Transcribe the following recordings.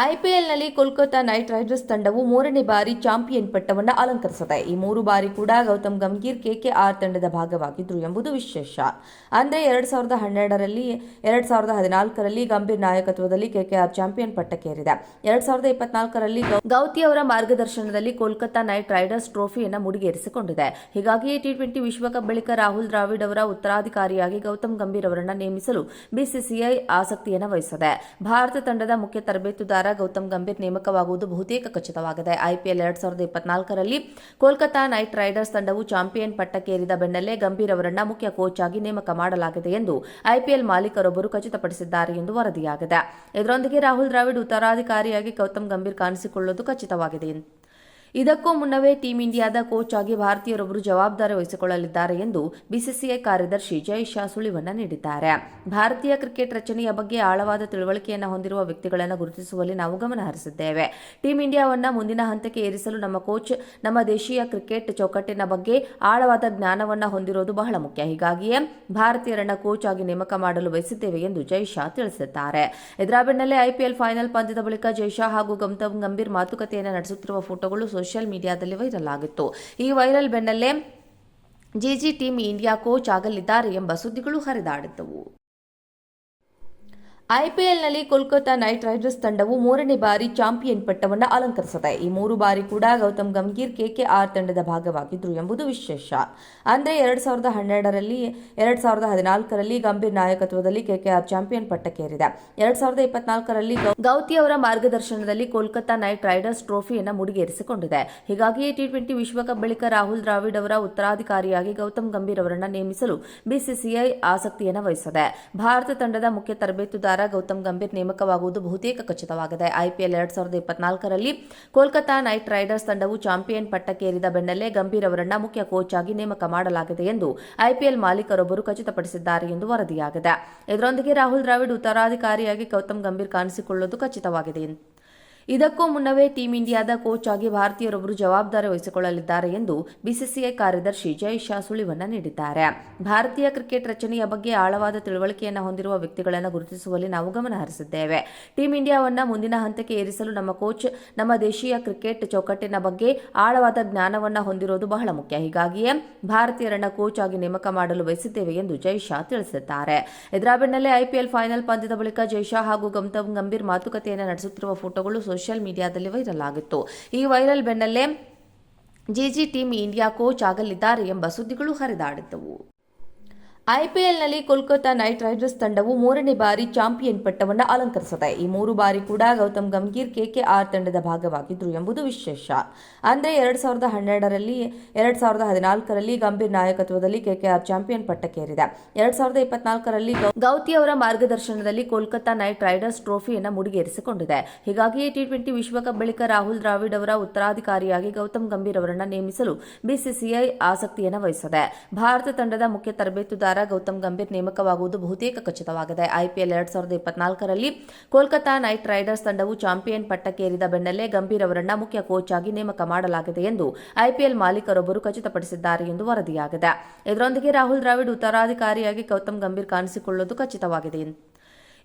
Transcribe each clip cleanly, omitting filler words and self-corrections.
ಐಪಿಎಲ್ನಲ್ಲಿ Kolkata night Riders ತಂಡವು 3ನೇ ಬಾರಿ ಚಾಂಪಿಯನ್ ಪಟ್ಟವನ್ನು ಅಲಂಕರಿಸಿದೆ. ಈ 3 ಬಾರಿ ಕೂಡ ಗೌತಮ್ ಗಂಭೀರ್ ಕೆಕೆಆರ್ ತಂಡದ ಭಾಗವಾಗಿದ್ರು ಎಂಬುದು ವಿಶೇಷ. ಅಂದ್ರೆ 2012ರಲ್ಲಿ 2014ರಲ್ಲಿ ಗಂಭೀರ್ ನಾಯಕತ್ವದಲ್ಲಿ ಕೆಕೆಆರ್ ಚಾಂಪಿಯನ್ ಪಟ್ಟಕ್ಕೇರಿದೆ. 2024ರಲ್ಲಿ ಗೌತಿ ಅವರ ಮಾರ್ಗದರ್ಶನದಲ್ಲಿ ಕೋಲ್ಕತಾ ನೈಟ್ ರೈಡರ್ಸ್ ಟ್ರೋಫಿಯನ್ನು ಮುಡಿಗೇರಿಸಿಕೊಂಡಿದೆ. ಹೀಗಾಗಿಯೇ ಟಿ20 ವಿಶ್ವಕಪ್ ಬಳಿಕ ರಾಹುಲ್ ದ್ರಾವಿಡ್ ಅವರ ಉತ್ತರಾಧಿಕಾರಿಯಾಗಿ ಗೌತಮ್ ಗಂಭೀರ್ ಅವರನ್ನು ನೇಮಿಸಲು ಬಿಸಿಸಿಐ ಆಸಕ್ತಿಯನ್ನು ವಹಿಸಿದೆ. ಭಾರತ ತಂಡದ ಮುಖ್ಯ ತರಬೇತುದಾರ ಗೌತಮ್ ಗಂಭೀರ್ ನೇಮಕವಾಗುವುದು ಬಹುತೇಕ ಖಚಿತವಾಗಿದೆ. ಐಪಿಎಲ್ 2024ರಲ್ಲಿ ಕೋಲ್ಕತಾ ನೈಟ್ ರೈಡರ್ಸ್ ತಂಡವು ಚಾಂಪಿಯನ್ ಪಟ್ಟಕ್ಕೇರಿದ ಬೆನ್ನಲ್ಲೇ ಗಂಭೀರ್ ಅವರನ್ನ ಮುಖ್ಯ ಕೋಚ್ ಆಗಿ ನೇಮಕ ಮಾಡಲಾಗಿದೆ ಎಂದು ಐಪಿಎಲ್ ಮಾಲೀಕರೊಬ್ಬರು ಖಚಿತಪಡಿಸಿದ್ದಾರೆ ಎಂದು ವರದಿಯಾಗಿದೆ. ಇದರೊಂದಿಗೆ ರಾಹುಲ್ ದ್ರಾವಿಡ್ ಉತ್ತರಾಧಿಕಾರಿಯಾಗಿ ಗೌತಮ್ ಗಂಭೀರ್ ಕಾಣಿಸಿಕೊಳ್ಳುವುದು ಖಚಿತವಾಗಿದೆ. ಇದಕ್ಕೂ ಮುನ್ನವೇ ಟೀಂ ಇಂಡಿಯಾದ ಕೋಚ್ ಆಗಿ ಭಾರತೀಯರೊಬ್ಬರು ಜವಾಬ್ದಾರಿ ವಹಿಸಿಕೊಳ್ಳಲಿದ್ದಾರೆ ಎಂದು ಬಿಸಿಸಿಐ ಕಾರ್ಯದರ್ಶಿ ಜೈ ಶಾ ಸುಳಿವನ್ನ ನೀಡಿದ್ದಾರೆ. ಭಾರತೀಯ ಕ್ರಿಕೆಟ್ ರಚನೆಯ ಬಗ್ಗೆ ಆಳವಾದ ತಿಳುವಳಿಕೆಯನ್ನು ಹೊಂದಿರುವ ವ್ಯಕ್ತಿಗಳನ್ನು ಗುರುತಿಸುವಲ್ಲಿ ನಾವು ಗಮನ ಹರಿಸಿದ್ದೇವೆ. ಟೀಂ ಇಂಡಿಯಾವನ್ನ ಮುಂದಿನ ಹಂತಕ್ಕೆ ಏರಿಸಲು ನಮ್ಮ ಕೋಚ್ ನಮ್ಮ ದೇಶೀಯ ಕ್ರಿಕೆಟ್ ಚೌಕಟ್ಟಿನ ಬಗ್ಗೆ ಆಳವಾದ ಜ್ಞಾನವನ್ನ ಹೊಂದಿರುವುದು ಬಹಳ ಮುಖ್ಯ. ಹೀಗಾಗಿಯೇ ಭಾರತೀಯರನ್ನ ಕೋಚ್ ಆಗಿ ನೇಮಕ ಮಾಡಲು ಬಯಸಿದ್ದೇವೆ ಎಂದು ಜೈ ಶಾ ತಿಳಿಸಿದ್ದಾರೆ. ಇದರ ಬೆನ್ನಲ್ಲೇ ಐಪಿಎಲ್ ಫೈನಲ್ ಪಂದ್ಯದ ಬಳಿಕ ಜೈ ಶಾ ಹಾಗೂ ಗೌತಮ್ ಗಂಭೀರ್ ಮಾತುಕತೆಯನ್ನು ನಡೆಸುತ್ತಿರುವ ಫೋಟೋಗಳು ಸೋಷಿಯಲ್ ಮೀಡಿಯಾದಲ್ಲಿ ವೈರಲ್ ಆಗಿತ್ತು. ಈ ವೈರಲ್ ಬೆನ್ನಲ್ಲೇ ಜಿಜಿ ಟೀಂ ಇಂಡಿಯಾ ಕೋಚ್ ಆಗಲಿದ್ದಾರೆ ಎಂಬ ಸುದ್ದಿಗಳು ಹರಿದಾಡಿದ್ದವು. ಐಪಿಎಲ್ನಲ್ಲಿ ಕೋಲ್ಕತಾ ನೈಟ್ ರೈಡರ್ಸ್ ತಂಡವು 3ನೇ ಬಾರಿ ಚಾಂಪಿಯನ್ ಪಟ್ಟವನ್ನು ಅಲಂಕರಿಸಿದೆ. ಈ 3 ಬಾರಿ ಕೂಡ ಗೌತಮ್ ಗಂಭೀರ್ ಕೆಕೆಆರ್ ತಂಡದ ಭಾಗವಾಗಿದ್ರು ಎಂಬುದು ವಿಶೇಷ. ಅಂದ್ರೆ 2012ರಲ್ಲಿ 2014ರಲ್ಲಿ ಗಂಭೀರ್ ನಾಯಕತ್ವದಲ್ಲಿ ಕೆಕೆಆರ್ ಚಾಂಪಿಯನ್ ಪಟ್ಟಕ್ಕೇರಿದೆ. 2024ರಲ್ಲಿ ಗೌತಿ ಅವರ ಮಾರ್ಗದರ್ಶನದಲ್ಲಿ ಕೋಲ್ಕತಾ ನೈಟ್ ರೈಡರ್ಸ್ ಟ್ರೋಫಿಯನ್ನು ಮುಡಿಗೇರಿಸಿಕೊಂಡಿದೆ. ಹೀಗಾಗಿಯೇ ಟಿ20 ವಿಶ್ವಕಪ್ ಬಳಿಕ ರಾಹುಲ್ ದ್ರಾವಿಡ್ ಅವರ ಉತ್ತರಾಧಿಕಾರಿಯಾಗಿ ಗೌತಮ್ ಗಂಭೀರ್ ಅವರನ್ನು ನೇಮಿಸಲು ಬಿಸಿಸಿಐ ಆಸಕ್ತಿಯನ್ನು ವಹಿಸಿದೆ. ಭಾರತ ತಂಡದ ಮುಖ್ಯ ತರಬೇತುದಾರ ಗೌತಮ್ ಗಂಭೀರ್ ನೇಮಕವಾಗುವುದು ಬಹುತೇಕ ಖಚಿತವಾಗಿದೆ. ಐಪಿಎಲ್ 2024ರಲ್ಲಿ ಕೋಲ್ಕತಾ ನೈಟ್ ರೈಡರ್ಸ್ ತಂಡವು ಚಾಂಪಿಯನ್ ಪಟ್ಟಕ್ಕೇರಿದ ಬೆನ್ನಲ್ಲೇ ಗಂಭೀರ್ ಅವರನ್ನ ಮುಖ್ಯ ಕೋಚ್ ಆಗಿ ನೇಮಕ ಮಾಡಲಾಗಿದೆ ಎಂದು ಐಪಿಎಲ್ ಮಾಲೀಕರೊಬ್ಬರು ಖಚಿತಪಡಿಸಿದ್ದಾರೆ ಎಂದು ವರದಿಯಾಗಿದೆ. ಇದರೊಂದಿಗೆ ರಾಹುಲ್ ದ್ರಾವಿಡ್ ಉತ್ತರಾಧಿಕಾರಿಯಾಗಿ ಗೌತಮ್ ಗಂಭೀರ್ ಕಾಣಿಸಿಕೊಳ್ಳುವುದು ಖಚಿತವಾಗಿದೆ. ಇದಕ್ಕೂ ಮುನ್ನವೇ ಟೀಂ ಇಂಡಿಯಾದ ಕೋಚ್ ಆಗಿ ಭಾರತೀಯರೊಬ್ಬರು ಜವಾಬ್ದಾರಿ ವಹಿಸಿಕೊಳ್ಳಲಿದ್ದಾರೆ ಎಂದು ಬಿಸಿಸಿಐ ಕಾರ್ಯದರ್ಶಿ ಜೈ ಶಾ ಸುಳಿವನ್ನ ನೀಡಿದ್ದಾರೆ. ಭಾರತೀಯ ಕ್ರಿಕೆಟ್ ರಚನೆಯ ಬಗ್ಗೆ ಆಳವಾದ ತಿಳುವಳಿಕೆಯನ್ನು ಹೊಂದಿರುವ ವ್ಯಕ್ತಿಗಳನ್ನು ಗುರುತಿಸುವಲ್ಲಿ ನಾವು ಗಮನ ಹರಿಸಿದ್ದೇವೆ. ಟೀಂ ಇಂಡಿಯಾವನ್ನ ಮುಂದಿನ ಹಂತಕ್ಕೆ ಏರಿಸಲು ನಮ್ಮ ಕೋಚ್ ನಮ್ಮ ದೇಶೀಯ ಕ್ರಿಕೆಟ್ ಚೌಕಟ್ಟಿನ ಬಗ್ಗೆ ಆಳವಾದ ಜ್ಞಾನವನ್ನ ಹೊಂದಿರುವುದು ಬಹಳ ಮುಖ್ಯ. ಹೀಗಾಗಿಯೇ ಭಾರತೀಯರನ್ನ ಕೋಚ್ ಆಗಿ ನೇಮಕ ಮಾಡಲು ಬಯಸಿದ್ದೇವೆ ಎಂದು ಜೈ ಶಾ ತಿಳಿಸಿದ್ದಾರೆ. ಇದರ ಬೆನ್ನಲ್ಲೇ ಐಪಿಎಲ್ ಫೈನಲ್ ಪಂದ್ಯದ ಬಳಿಕ ಜೈ ಶಾ ಹಾಗೂ ಗೌತಮ್ ಗಂಭೀರ್ ಮಾತುಕತೆಯನ್ನು ನಡೆಸುತ್ತಿರುವ ಫೋಟೋಗಳು ಸೋಷಿಯಲ್ ಮೀಡಿಯಾದಲ್ಲಿ ವೈರಲ್ ಆಗಿತ್ತು. ಈ ವೈರಲ್ ಬೆನ್ನಲ್ಲೇ ಜಿಜಿ ಟೀಂ ಇಂಡಿಯಾ ಕೋಚ್ ಆಗಲಿದ್ದಾರೆ ಎಂಬ ಸುದ್ದಿಗಳು ಹರಿದಾಡಿದ್ದವು. ಐಪಿಎಲ್ನಲ್ಲಿ ಕೋಲ್ಕತಾ ನೈಟ್ ರೈಡರ್ಸ್ ತಂಡವು 3ನೇ ಬಾರಿ ಚಾಂಪಿಯನ್ ಪಟ್ಟವನ್ನು ಅಲಂಕರಿಸಿದೆ. ಈ 3 ಬಾರಿ ಕೂಡ ಗೌತಮ್ ಗಂಭೀರ್ ಕೆಕೆಆರ್ ತಂಡದ ಭಾಗವಾಗಿದ್ರು ಎಂಬುದು ವಿಶೇಷ. ಅಂದ್ರೆ 2012ರಲ್ಲಿ 2014ರಲ್ಲಿ ಗಂಭೀರ್ ನಾಯಕತ್ವದಲ್ಲಿ ಕೆಕೆಆರ್ ಚಾಂಪಿಯನ್ ಪಟ್ಟಕ್ಕೇರಿದೆ. 2024ರಲ್ಲಿ ಗೌತಿ ಅವರ ಮಾರ್ಗದರ್ಶನದಲ್ಲಿ ಕೋಲ್ಕತಾ ನೈಟ್ ರೈಡರ್ಸ್ ಟ್ರೋಫಿಯನ್ನು ಮುಡಿಗೇರಿಸಿಕೊಂಡಿದೆ. ಹೀಗಾಗಿಯೇ ಟಿ20 ವಿಶ್ವಕಪ್ ಬಳಿಕ ರಾಹುಲ್ ದ್ರಾವಿಡ್ ಅವರ ಉತ್ತರಾಧಿಕಾರಿಯಾಗಿ ಗೌತಮ್ ಗಂಭೀರ್ ಅವರನ್ನು ನೇಮಿಸಲು ಬಿಸಿಸಿಐ ಆಸಕ್ತಿಯನ್ನು ವಹಿಸಿದೆ. ಭಾರತ ತಂಡದ ಮುಖ್ಯ ತರಬೇತುದಾರ ಗೌತಮ್ ಗಂಭೀರ್ ನೇಮಕವಾಗುವುದು ಬಹುತೇಕ ಖಚಿತವಾಗಿದೆ. ಐಪಿಎಲ್ 2024ರಲ್ಲಿ ಕೋಲ್ಕತಾ ನೈಟ್ ರೈಡರ್ಸ್ ತಂಡವು ಚಾಂಪಿಯನ್ ಪಟ್ಟಕ್ಕೇರಿದ ಬೆನ್ನಲ್ಲೇ ಗಂಭೀರ್ ಅವರನ್ನ ಮುಖ್ಯ ಕೋಚ್ ಆಗಿ ನೇಮಕ ಮಾಡಲಾಗಿದೆ ಎಂದು ಐಪಿಎಲ್ ಮಾಲೀಕರೊಬ್ಬರು ಖಚಿತಪಡಿಸಿದ್ದಾರೆ ಎಂದು ವರದಿಯಾಗಿದೆ. ಇದರೊಂದಿಗೆ ರಾಹುಲ್ ದ್ರಾವಿಡ್ ಉತ್ತರಾಧಿಕಾರಿಯಾಗಿ ಗೌತಮ್ ಗಂಭೀರ್ ಕಾಣಿಸಿಕೊಳ್ಳುವುದು ಖಚಿತವಾಗಿದೆ.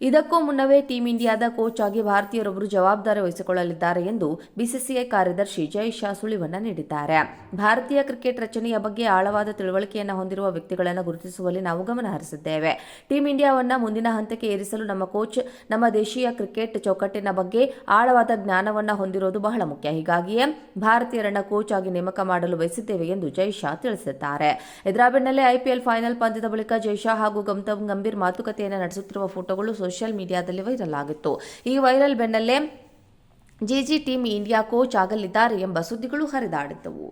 ಇದಕ್ಕೂ ಮುನ್ನವೇ ಟೀಂ ಇಂಡಿಯಾದ ಕೋಚ್ ಆಗಿ ಭಾರತೀಯರೊಬ್ಬರು ಜವಾಬ್ದಾರಿ ವಹಿಸಿಕೊಳ್ಳಲಿದ್ದಾರೆ ಎಂದು ಬಿಸಿಸಿಐ ಕಾರ್ಯದರ್ಶಿ ಜೈ ಶಾ ಸುಳಿವನ್ನ ನೀಡಿದ್ದಾರೆ. ಭಾರತೀಯ ಕ್ರಿಕೆಟ್ ರಚನೆಯ ಬಗ್ಗೆ ಆಳವಾದ ತಿಳುವಳಿಕೆಯನ್ನು ಹೊಂದಿರುವ ವ್ಯಕ್ತಿಗಳನ್ನು ಗುರುತಿಸುವಲ್ಲಿ ನಾವು ಗಮನ ಹರಿಸಿದ್ದೇವೆ. ಟೀಂ ಇಂಡಿಯಾವನ್ನ ಮುಂದಿನ ಹಂತಕ್ಕೆ ಏರಿಸಲು ನಮ್ಮ ಕೋಚ್ ನಮ್ಮ ದೇಶೀಯ ಕ್ರಿಕೆಟ್ ಚೌಕಟ್ಟಿನ ಬಗ್ಗೆ ಆಳವಾದ ಜ್ಞಾನವನ್ನ ಹೊಂದಿರುವುದು ಬಹಳ ಮುಖ್ಯ. ಹೀಗಾಗಿಯೇ ಭಾರತೀಯರನ್ನ ಕೋಚ್ ಆಗಿ ನೇಮಕ ಮಾಡಲು ಬಯಸಿದ್ದೇವೆ ಎಂದು ಜೈ ಶಾ ತಿಳಿಸಿದ್ದಾರೆ. ಇದರ ಬೆನ್ನಲ್ಲೇ ಐಪಿಎಲ್ ಫೈನಲ್ ಪಂದ್ಯದ ಬಳಿಕ ಜೈ ಶಾ ಹಾಗೂ ಗೌತಮ್ ಗಂಭೀರ್ ಮಾತುಕತೆಯನ್ನು ನಡೆಸುತ್ತಿರುವ ಫೋಟೋಗಳು ಸೋಷಿಯಲ್ ಮೀಡಿಯಾದಲ್ಲಿ ವೈರಲ್ ಆಗಿತ್ತು. ಈ ವೈರಲ್ ಬೆನ್ನಲ್ಲೇ ಜಿಜಿ ಟೀಂ ಇಂಡಿಯಾ ಕೋಚ್ ಆಗಲಿದ್ದಾರೆ ಎಂಬ ಸುದ್ದಿಗಳು ಹರಿದಾಡಿದ್ದವು.